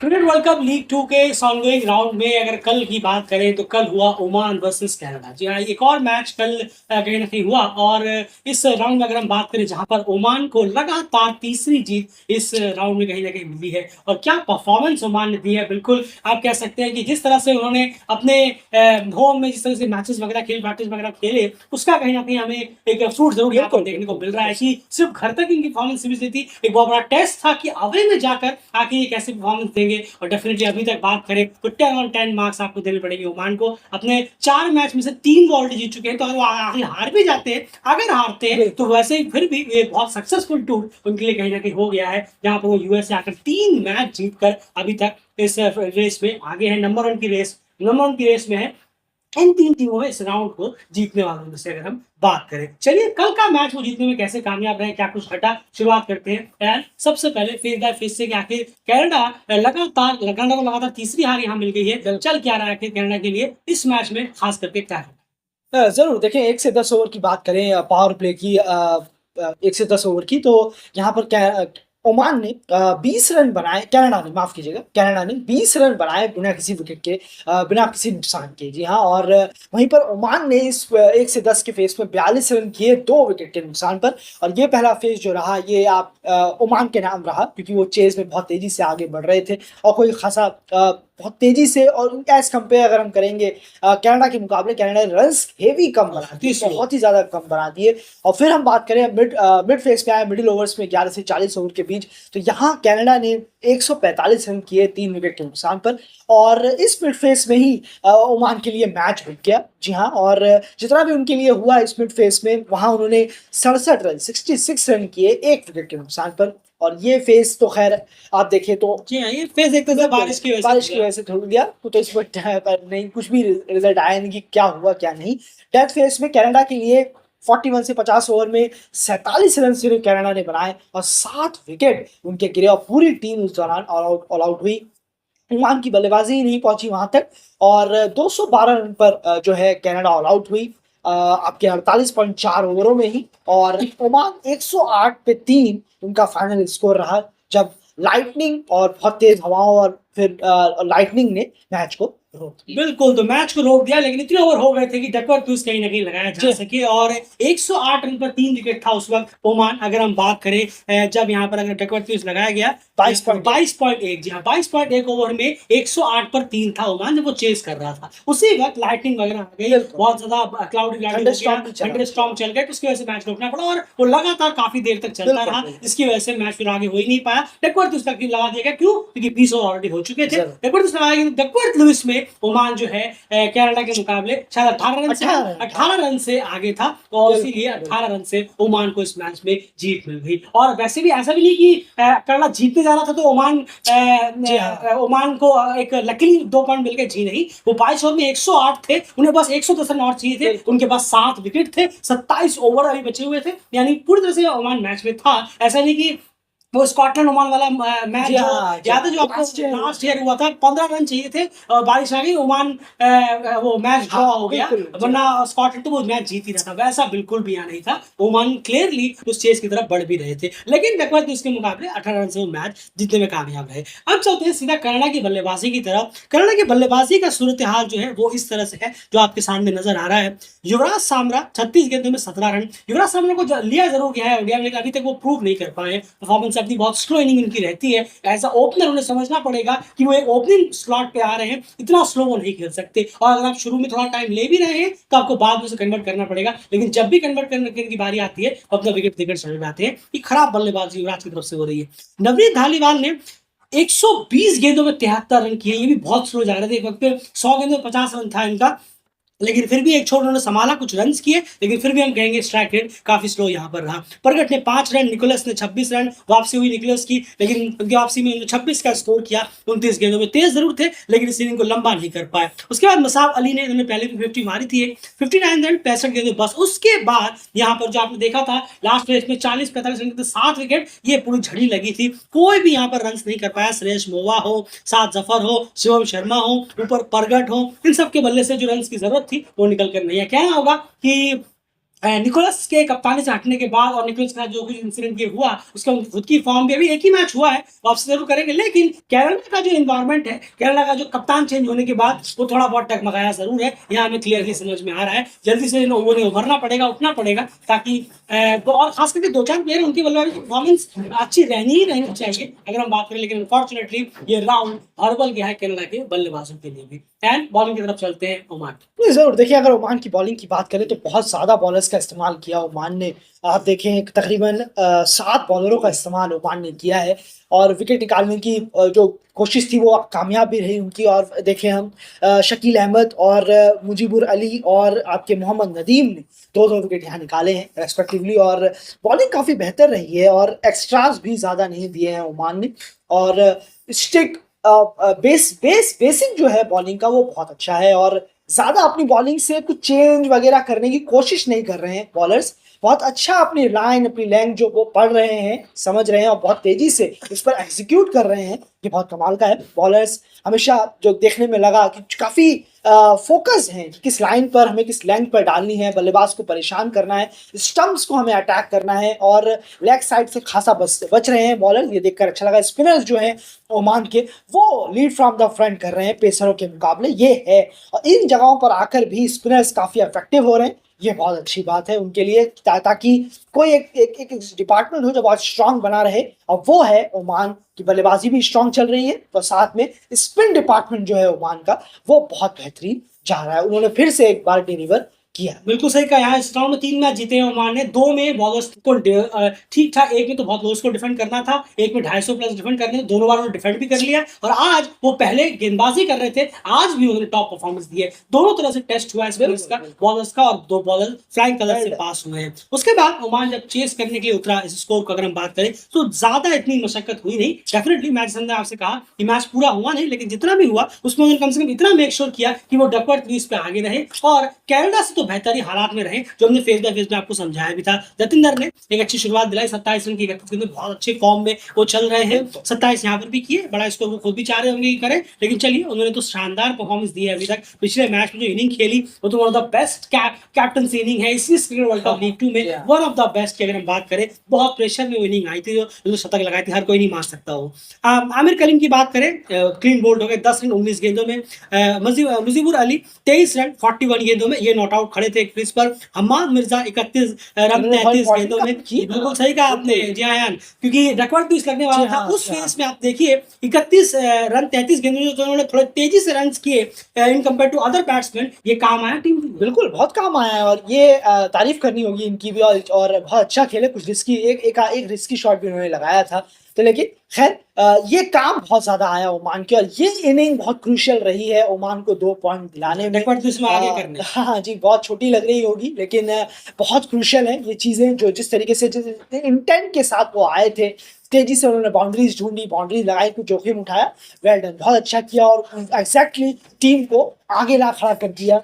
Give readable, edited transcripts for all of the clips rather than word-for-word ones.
Cricket world cup league 2 के इस ongoing round में अगर कल की बात करें तो कल हुआ ओमान वर्सेस कनाडा। जी हाँ, एक और मैच कल कहीं ना कहीं हुआ और इस राउंड में अगर हम बात करें जहां पर ओमान को लगातार तीसरी जीत इस राउंड में कहीं ना कहीं मिली है और क्या परफॉर्मेंस ओमान ने दी है। बिल्कुल आप कह सकते हैं कि जिस तरह से उन्होंने अपने होम में जिस तरह से मैचेस वगैरह खेले, प्रैक्टिस वगैरह खेले, उसका कहीं ना कहीं हमें एक फ्रूट जरूर यहाँ पर देखने को मिल रहा है कि सिर्फ घर तक इनकी परफॉर्मेंस सीमित नहीं थी, एक बहुत बड़ा टेस्ट था कि अवे में जाकर आखिर ये कैसे परफॉर्मेंस देंगे। और डेफिनेटली अभी तक बात करें तो 10 on 10 मार्क्स आपको देने पड़ेंगे ओमान को। अपने 4 मैच में से 3 ऑलरेडी जीत चुके हैं, तो अगर आखिर हार भी जाते हैं, अगर हारते हैं तो वैसे ही फिर भी ये बहुत सक्सेसफुल टूर उनके लिए कहीं ना कहीं हो गया है, जहां पर वो यूएस से आकर 3 मैच जीतकर अभी तक इस रेस में आगे है। नंबर वन की रेस में है इन 3 टीमों में इस राउंड को जीतने वालों में से अगर हम बात करें। चलिए कल का मैच वो जीतने में कैसे कामयाब रहे, क्या कुछ घटा, शुरुआत करते हैं। एंड सबसे पहले फेस बाय फेस से कि आखिर कनाडा को लगातार तीसरी हार यहाँ मिल गई है। चल क्या रहा है आखिर कनाडा के लिए इस मैच में खास करके क्या है? ज़रूर देखें 1 से 10 ओवर की बात करें पावर प्ले की 1 से 10 ओवर की तो यहाँ पर ओमान ने 20 रन बनाए। कनाडा ने माफ़ कीजिएगा, कनाडा ने 20 रन बनाए बिना किसी विकेट के, बिना किसी नुकसान के। जी हाँ, और वहीं पर ओमान ने इस 1 से 10 के फ़ेज़ में 42 रन किए 2 विकेट के नुकसान पर। और ये पहला फ़ेज़ जो रहा ये ओमान के नाम रहा, क्योंकि वो चेज़ में बहुत तेज़ी से आगे बढ़ रहे थे और कोई ख़ासा बहुत तेज़ी से, और एज़ कंपेयर अगर हम करेंगे कनाडा के मुकाबले, कनाडा ने रन्स हेवी कम बना दिए, बहुत ही ज़्यादा कम बना दिए। और फिर हम बात करें मिड फेज़ पे आए, मिडिल ओवर्स में 11 से 40 ओवर के बीच, तो यहाँ कनाडा ने 145 रन किए 3 विकेट के नुकसान पर। और इस मिड फेज़ में ही ओमान के लिए मैच रुक गया। जी हाँ, और जितना भी उनके लिए हुआ इस मिड फेज़ में, वहाँ उन्होंने 66 रन किए 1 विकेट के नुकसान पर। और ये फेज़ तो ख़ैर आप देखें तो जी हाँ, ये फेज एक तरह से बारिश की वजह से थोड़ा गया, तो इस वक्त पर नहीं कुछ भी रिजल्ट आया नहीं कि क्या हुआ क्या नहीं। डेथ फेस में कनाडा के लिए 41 से 50 ओवर में 47 रन सिर्फ कनाडा ने बनाए और 7 विकेट उनके गिरे और पूरी टीम उस दौरान ऑल आउट हुई। ओमान की बल्लेबाजी ही नहीं पहुंची वहां तक और 212 रन पर जो है कनाडा ऑल आउट हुई आपके 48.4 ओवरों में ही। और ओमान 108 पे 3 उनका फाइनल स्कोर रहा, जब लाइटनिंग और बहुत तेज हवाओं और फिर लाइटनिंग ने मैच को रोक दिया। बिल्कुल, तो मैच को रोक दिया, लेकिन इतने ओवर हो गए थे कि डकवर्थ कहीं ना कहीं लगाया जा सके और 108 रन पर 3 विकेट था उस वक्त ओमान। अगर हम बात करें जब यहाँ पर अगर डकवर्थ लगाया गया 22.1, जी हाँ 22.1 ओवर में 108 पर 3 था ओमान जब वो चेस कर रहा था। उसी वक्त लाइटनिंग वगैरह आ गई, बहुत ज्यादा क्लाउडी थंडरस्टॉर्म चल गए, तो उसकी वजह से मैच रोकना पड़ा और वो लगातार काफी देर तक चलता रहा, जिसकी वजह से मैच फिर आगे हो ही नहीं पाया। डकवर्थ तक लगा दिया गया, क्यों? क्योंकि 20 ओवर ऑलरेडी हो चुके थे। डकवर्थ लुइस में ओमान जो है कनाडा के मुकाबले शायद 18 रन से आगे था और इसीलिए 18 रन से ओमान को इस मैच में जीत मिल गई। और वैसे भी ऐसा भी नहीं कि कनाडा जीतने जा रहा था तो ओमान को एक लकीली 2 पॉइंट मिल गए। जी नहीं, वो 22 ओवर में 108 थे, उन्हें बस 110 रन और चाहिए थे, उनके पास 7 विकेट थे, 27 ओवर अभी बचे हुए थे, यानी पूरी तरह से ओमान मैच में था। ऐसा नहीं कि वो स्कॉटलैंड ओमान वाला मैच याद है जो आपको लास्ट ईयर हुआ था, 15 रन चाहिए थे और बारिश आ गई, ओमान वो मैच ड्रॉ हो गया, वरना स्कॉटलैंड तो वो मैच जीत ही रहा था। वैसा बिल्कुल भी यहाँ नहीं था, ओमान क्लियरली उस चेस की तरफ बढ़ भी रहे थे, लेकिन डकवर्थ उसके मुकाबले 18 रन से वो मैच जीतने में कामयाब रहे। अब चलते हैं सीधा कनाडा की बल्लेबाजी की तरफ। कनाडा की बल्लेबाजी का सूरत हाल जो है वो इस तरह से है जो आपके सामने नजर आ रहा है। युवराज सामरा 36 गेंदों में 17 रन। युवराज सामरा को लिया जरूर गया है ओडीआई में, अभी तक वो प्रूव नहीं कर पाए, परफॉर्मेंस अपनी बहुत स्लो इनिंग उनकी रहती है। एज अ ओपनर उन्हें समझना पड़ेगा कि वो एक ओपनिंग स्लॉट पे आ रहे हैं, इतना स्लो वो नहीं खेल सकते, और अगर आप शुरू में थोड़ा टाइम ले भी रहे हैं तो आपको बाद में उसे कन्वर्ट करना पड़ेगा। लेकिन जब भी कन्वर्ट करने की बारी आती है अपना विकेट देकर चले जाते हैं कि खराब बल्लेबाजी युवराज की तरफ से हो रही है। नवनीत धालीवाल ने 120 गेंदों में 73 रन किए, ये भी बहुत स्लो जा रहे थे, एक वक्त पे 100 गेंदों में 50 रन था इनका, लेकिन फिर भी एक छोर उन्होंने संभाला, कुछ रन किए, लेकिन फिर भी हम कहेंगे स्ट्राइक रेट काफी स्लो यहाँ पर रहा। प्रगट ने 5 रन, निकोलस ने 26 रन, वापसी हुई निकोलस की, लेकिन उनकी वापसी में 26 का स्कोर किया 29 गेंदों में। तेज जरूर थे लेकिन इस इनिंग को लंबा नहीं कर पाए। उसके बाद मसाब अली ने, उन्होंने पहले भी 50 मारी थी, 59 रन 65 गेंदों बस। उसके बाद यहाँ पर जो आपने देखा था लास्ट मैच में 40-45 रन के 7 विकेट, ये पूरी झड़ी लगी थी, कोई भी यहाँ पर रन नहीं कर पाया। सुरेश मोवा हो, साद जफर हो, शिवम शर्मा हो, ऊपर प्रगट हो, इन सबके बल्ले से जो रन की जरूरत थी वो निकल कर नहीं है। कहना होगा कि निकोलस के कप्तानी से हटने के बाद और निकोलस के साथ जो कुछ इंसिडेंट ये हुआ उसका उनकी खुद की फॉर्म भी अभी एक ही मैच हुआ है, वापसी जरूर करेंगे, लेकिन कनाडा का जो इन्वायरमेंट है, कनाडा का जो कप्तान चेंज होने के बाद वो थोड़ा बहुत टकमगाया जरूर है, यहाँ हमें क्लियरली समझ में आ रहा है। जल्दी से इन लोगों ने उभरना पड़ेगा, उठना पड़ेगा, ताकि और खास करके दो चार प्लेयर उनकी बल्लेबाजी परफॉर्मेंस अच्छी रहनी ही रहनी चाहिए अगर हम बात करें, लेकिन अनफॉर्चुनेटली ये राउंड हॉरिबल गया है कनाडा के बल्लेबाजों के लिए भी। एंड बॉलिंग की तरफ चलते हैं ओमान। नहीं, ज़रूर देखिए, अगर ओमान की बॉलिंग की बात करें तो बहुत ज़्यादा बॉलर्स का इस्तेमाल किया ओमान ने। आप देखें तकरीबन 7 बॉलरों का इस्तेमाल ओमान ने किया है और विकेट निकालने की जो कोशिश थी वो कामयाब भी रही उनकी। और देखें हम शकील अहमद और मुजीबुर अली और आपके मोहम्मद नदीम ने 2-2 विकेट यहाँ निकाले हैं रेस्पेक्टिवली, और बॉलिंग काफ़ी बेहतर रही है और एक्स्ट्रास भी ज़्यादा नहीं दिए हैं ओमान ने। और स्टिक बेसिक जो है बॉलिंग का वो बहुत अच्छा है और ज़्यादा अपनी बॉलिंग से कुछ चेंज वगैरह करने की कोशिश नहीं कर रहे हैं बॉलर्स। बहुत अच्छा अपनी लाइन, अपनी लेंथ जो वो पढ़ रहे हैं, समझ रहे हैं और बहुत तेज़ी से इस पर एग्जीक्यूट कर रहे हैं। ये बहुत कमाल का है। बॉलर्स हमेशा जो देखने में लगा कि काफ़ी फोकस हैं कि किस लाइन पर हमें किस लेंथ पर डालनी है, बल्लेबाज को परेशान करना है, स्टंप्स को हमें अटैक करना है, और लेग साइड से खासा बच रहे हैं बॉलर, ये देखकर अच्छा लगा। स्पिनर्स जो हैं ओमान के वो लीड फ्रॉम द फ्रंट कर रहे हैं पेसरों के मुकाबले, ये है। और इन जगहों पर आकर भी स्पिनर्स काफ़ी इफेक्टिव हो रहे हैं, ये बहुत अच्छी बात है उनके लिए, ताकि कोई एक डिपार्टमेंट हो जो बहुत स्ट्रांग बना रहे, और वो है ओमान की बल्लेबाजी भी स्ट्रांग चल रही है, तो साथ में स्पिन डिपार्टमेंट जो है ओमान का वो बहुत बेहतरीन जा रहा है। उन्होंने फिर से एक बार डिलीवर किया। बिल्कुल सही कहा। यहाँ इस राउंड में 3 मैच जीते हैं ओमान ने, 2 में बॉलर्स को ठीक ठाक, एक में तो बहुत लोस को डिफेंड करना था, एक में 250 प्लस डिफेंड करने, दोनों बार उन्होंने डिफेंड भी कर लिया, और आज वो पहले गेंदबाजी कर रहे थे, आज भी उन्होंने टॉप परफॉर्मेंस दी है। दोनों तरह से टेस्ट हुआ है बॉलर्स का, और 2 बॉलर फ्लाइंग कलर से पास हुए हैं। उसके बाद ओमान जब चेस करने के लिए उतरा इस स्कोर को अगर हम बात करें तो ज्यादा इतनी मशक्कत हुई नहीं। डेफिनेटली मैच अंदर आपसे कहा कि मैच पूरा हुआ नहीं, लेकिन जितना भी हुआ उसमें उन्होंने कम से कम इतना मेक श्योर किया कि वो डकवर्थ क्रीज पे आगे रहे, और कनाडा से तो बेहतर ही हालात में रहे, जो हमने फेस बाय फेस में आपको समझाया भी था। जतिंदर ने एक अच्छी शुरुआत दिलाई, 27 रन की 31 गेंदों में बहुत अच्छे फॉर्म में वो चल रहे हैं। 27 यहाँ पर भी किए, बड़ा स्कोर वो खुद भी चाह रहे होंगे कि करें, लेकिन चलिए उन्होंने तो शानदार परफॉर्मेंस दी है अभी तक। पिछले मैच में जो इनिंग खेली वो तो one of the best captaincy inning है इस क्रिकेट वर्ल्ड कप लीग 2 में, वन ऑफ द बेस्ट की अगर हम बात करें। बहुत प्रेशर में वो इनिंग आई थी, जो शतक लगाई थी, हर कोई नहीं मार सकता वो। आमिर कलीम की बात करें, क्लीन बोल्ड हो गए 10 रन 19 गेंदों में। मुजीबुर अली 23 रन 41 गेंदों में, ये नॉट आउट खड़े थे क्रीज पर। हम्माद मिर्जा 31 रन 33 गेंदों में। बिल्कुल सही कहा आपने जी आयान, क्योंकि रिकॉर्ड भी इस लगने वाला था उस फेस में। आप देखिए 31 रन 33 गेंदों में, तो उन्होंने थोड़े तेजी से रन किए in compare to other batsman, ये काम आया टीम। बिल्कुल बहुत काम आया है, और ये तारीफ करनी होगी इनकी भी, और बहुत अच्छा खेले। कुछ रिस्की एक रिस्की शॉट भी उन्होंने लगाया था, तो लेकिन खैर ये काम बहुत ज्यादा आया ओमान के, और ये इनिंग बहुत क्रूशियल रही है ओमान को 2 पॉइंट दिलाने में। आगे करने हाँ जी, बहुत छोटी लग रही होगी, लेकिन बहुत क्रूशियल है ये चीजें, जो जिस तरीके से जिस इंटेंट के साथ वो आए थे, तेजी से उन्होंने बाउंड्रीज ढूंढी, बाउंड्रीज लगाई, कुछ जोखिम उठाया, वेल डन, बहुत अच्छा किया, और एग्जैक्टली टीम को आगे ला खड़ा कर दिया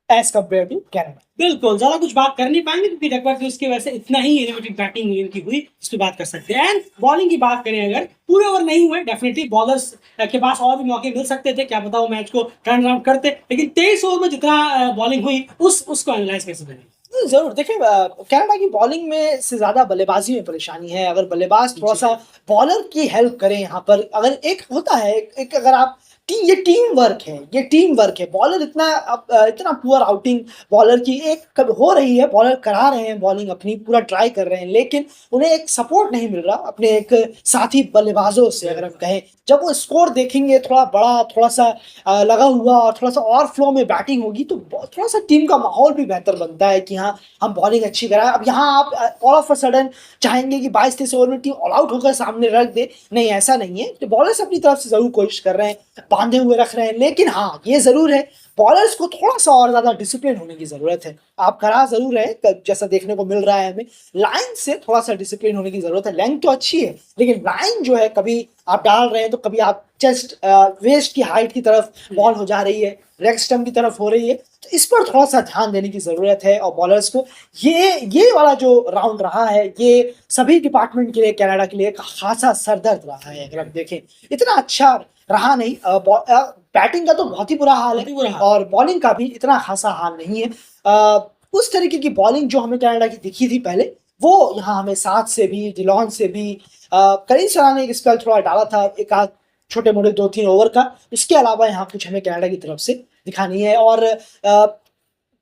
एज कम्पेयर टू कैनेडा। बिल्कुल, ज्यादा कुछ बात कर नहीं पाएंगे क्योंकि डकवर्थ उसकी वजह से इतना ही इनोवेटिव बैटिंग इनकी हुई, इस पे बात कर सकते हैं। एंड बॉलिंग की बात करें, अगर पूरे ओवर नहीं हुए, डेफिनेटली बॉलर्स के पास और भी मौके मिल सकते थे, क्या पता वो मैच को टर्न अराउंड करते, लेकिन 23 ओवर में जितना बॉलिंग हुई उसको एनालाइज कैसे करें? जरूर देखिए, कनाडा की बॉलिंग में से ज्यादा बल्लेबाजी में परेशानी है। अगर बल्लेबाज थोड़ा सा बॉलर की हेल्प करें यहाँ पर, अगर एक होता है एक अगर आप ये टीम वर्क है, ये टीम वर्क है। बॉलर इतना पुअर आउटिंग बॉलर की एक कब हो रही है, बॉलर करा रहे हैं बॉलिंग अपनी, पूरा ट्राई कर रहे हैं, लेकिन उन्हें एक सपोर्ट नहीं मिल रहा अपने एक साथी बल्लेबाजों से। अगर हम कहें, जब वो स्कोर देखेंगे थोड़ा बड़ा, थोड़ा सा लगा हुआ, और थोड़ा सा और फ्लो में बैटिंग होगी, तो थोड़ा सा टीम का माहौल भी बेहतर बनता है कि हाँ हम बॉलिंग अच्छी कराएं। अब यहाँ आप ऑल ऑफ अ सडन चाहेंगे कि 22-23 ओवर में टीम ऑल आउट होकर सामने रख दे, नहीं, ऐसा नहीं है। तो बॉलर्स अपनी तरफ से जरूर कोशिश कर रहे हैं, बांधे हुए रख रहे हैं, लेकिन हाँ ये जरूर है, बॉलर्स को थोड़ा सा और ज्यादा डिसिप्लिन होने की जरूरत है। आप करा जरूर है, जैसा देखने को मिल रहा है हमें, लाइन से थोड़ा सा डिसिप्लिन होने की जरूरत है। लेंथ तो अच्छी है, लेकिन लाइन जो है, कभी आप डाल रहे हैं तो कभी आप चेस्ट वेस्ट की हाइट की तरफ बॉल हो जा रही है, लेग स्टंप की तरफ हो रही है, तो इस पर थोड़ा सा ध्यान देने की जरूरत है। और बॉलर्स को ये वाला जो राउंड रहा है, ये सभी डिपार्टमेंट के लिए, कनाडा के लिए एक खासा सरदर्द रहा है। अगर आप देखें, इतना अच्छा रहा नहीं। बैटिंग का तो बहुत ही बुरा हाल है, और बॉलिंग का भी इतना खासा हाल नहीं है। उस तरीके की बॉलिंग जो हमें कनाडा की दिखी थी पहले, वो यहाँ हमें साथ से भी, डिलॉन से भी, करिस राणा ने एक स्पेल थोड़ा डाला था, एक आध छोटे मोटे 2-3 ओवर का। इसके अलावा यहाँ कुछ हमें कनाडा की तरफ से दिखा नहीं है। और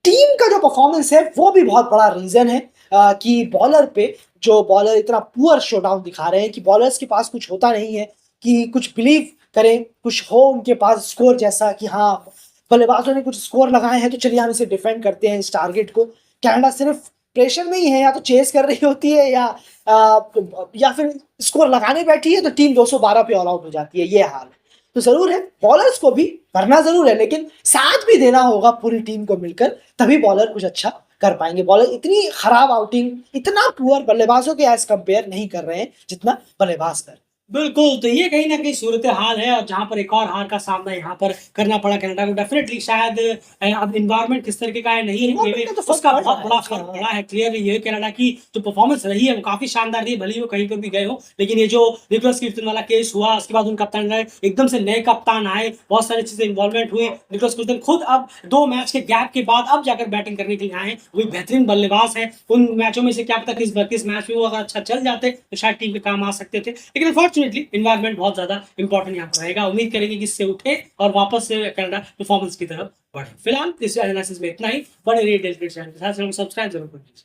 टीम का जो परफॉर्मेंस है वो भी बहुत बड़ा रीजन है कि बॉलर पे, जो बॉलर इतना पुअर शोडाउन दिखा रहे हैं कि बॉलर्स के पास कुछ होता नहीं है कि कुछ बिलीव करें, कुछ हो उनके पास स्कोर जैसा कि हाँ बल्लेबाजों ने कुछ स्कोर लगाए हैं तो चलिए हम इसे डिफेंड करते हैं इस टारगेट को। कनाडा सिर्फ प्रेशर में ही है, या तो चेस कर रही होती है या फिर स्कोर लगाने बैठी है तो टीम 212 पे ऑल आउट हो जाती है, ये हाल है। तो जरूर है बॉलर्स को भी करना जरूर है, लेकिन साथ भी देना होगा पूरी टीम को मिलकर, तभी बॉलर कुछ अच्छा कर पाएंगे। बॉलर इतनी खराब आउटिंग, इतना पुअर बल्लेबाजों के एज कंपेयर नहीं कर रहे हैं जितना बल्लेबाज कर। बिल्कुल, तो ये कहीं न कहीं सूरत हाल है और जहाँ पर एक और हार का सामना यहाँ पर करना पड़ा कनाडा को। डेफ़िनेटली शायद अब एनवायरनमेंट किस तरीके का है नहीं Environment का तो फर्क उसका पड़ बहुत रहा बड़ा है। फ़र्क हाँ। पड़ा है। क्लियरली ये कनाडा की जो परफ़ॉर्मेंस रही है वो काफ़ी शानदार रही है, भले ही वो कहीं पर भी गए हों। लेकिन ये जो निकोलस क्रिस्टन वाला केस हुआ, उसके बाद उन कप्तान ने एकदम से नए कप्तान आए, बहुत सारी चीज़ें इन्वॉल्वमेंट हुई। निकोलस क्रिस्टन खुद अब 2 मैच के गैप के बाद अब जाकर बैटिंग करने के लिए आए हैं। वो भी बेहतरीन बल्लेबाज हैं। उन मैचों में से क्या पता किस मैच में वो अगर अच्छा चल जाते तो शायद टीम के काम आ सकते थे। लेकिन अनफॉर्चुनेटली एनवायरनमेंट बहुत ज़्यादा इंपॉर्टेंट यहाँ पर रहेगा। उम्मीद करेंगे कि इससे उठे और वापस से कनाडा परफॉर्मेंस की तरफ बढ़े। फिलहाल इस एनालिसिस में इतना ही। बने रहिए डेली चैनल के साथ, सब्सक्राइब जरूर कर लीजिए।